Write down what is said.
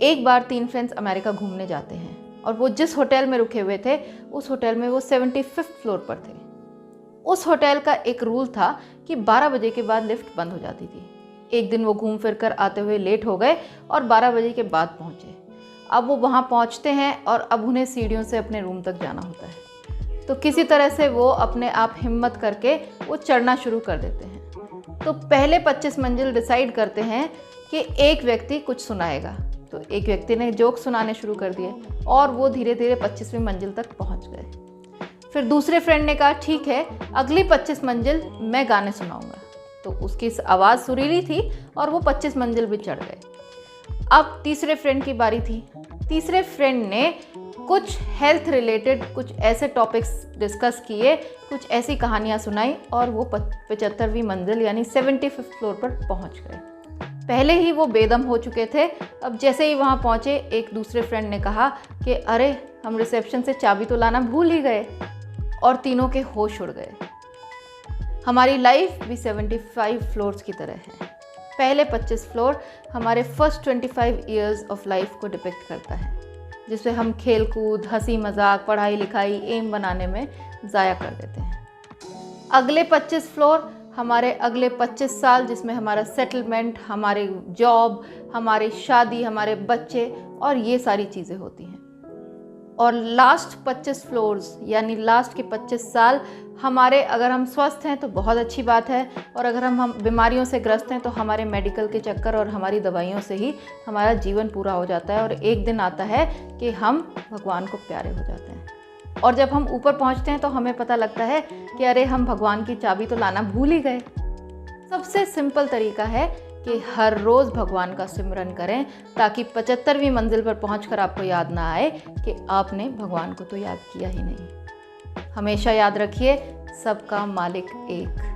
एक बार 3 friends America घूमने जाते हैं और वो जिस होटल में रुके हुए थे उस होटल में वो 75th फ्लोर पर थे। उस होटल का एक रूल था कि 12 बजे के बाद लिफ्ट बंद हो जाती थी। एक दिन वो घूम फिर कर आते हुए लेट हो गए और 12 बजे के बाद पहुँचे। अब वो वहाँ पहुँचते हैं और अब उन्हें सीढ़ियों से अपने रूम तक जाना होता है। तो किसी तरह से वो अपने आप हिम्मत करके वो चढ़ना शुरू कर देते हैं। तो पहले 25 मंजिल डिसाइड करते हैं कि एक व्यक्ति कुछ सुनाएगा। तो एक व्यक्ति ने जोक सुनाने शुरू कर दिए और वो धीरे धीरे 25वीं मंजिल तक पहुंच गए। फिर दूसरे फ्रेंड ने कहा ठीक है, अगली 25 मंजिल मैं गाने सुनाऊंगा। तो उसकी आवाज़ सुरीली थी और वो 25 मंजिल भी चढ़ गए। अब तीसरे फ्रेंड की बारी थी। तीसरे फ्रेंड ने कुछ हेल्थ रिलेटेड कुछ ऐसे टॉपिक्स डिस्कस किए, कुछ ऐसी कहानियाँ सुनाई और वो 75वीं मंजिल यानी 75th फ्लोर पर पहुँच गए। पहले ही वो बेदम हो चुके थे। अब जैसे ही वहाँ पहुँचे एक दूसरे फ्रेंड ने कहा कि अरे हम रिसेप्शन से चाबी तो लाना भूल ही गए, और तीनों के होश उड़ गए। हमारी लाइफ भी 75 फ्लोर्स की तरह है। पहले 25 फ्लोर हमारे फर्स्ट 25 ईयर्स ऑफ लाइफ को डिपिक्ट करता है, जिससे हम खेल कूद, हंसी मजाक, पढ़ाई लिखाई, एम बनाने में ज़ाया कर देते हैं। अगले 25 फ्लोर हमारे अगले 25 साल, जिसमें हमारा सेटलमेंट, हमारे जॉब, हमारी शादी, हमारे बच्चे और ये सारी चीज़ें होती हैं। और लास्ट 25 फ्लोर्स यानी लास्ट के 25 साल हमारे, अगर हम स्वस्थ हैं तो बहुत अच्छी बात है, और अगर हम बीमारियों से ग्रस्त हैं तो हमारे मेडिकल के चक्कर और हमारी दवाइयों से ही हमारा जीवन पूरा हो जाता है। और एक दिन आता है कि हम भगवान को प्यारे हो जाते हैं। और जब हम ऊपर पहुंचते हैं तो हमें पता लगता है कि अरे हम भगवान की चाबी तो लाना भूल ही गए। सबसे सिंपल तरीका है कि हर रोज़ भगवान का सिमरन करें, ताकि 75वीं मंजिल पर पहुंचकर आपको याद ना आए कि आपने भगवान को तो याद किया ही नहीं। हमेशा याद रखिए, सबका मालिक एक।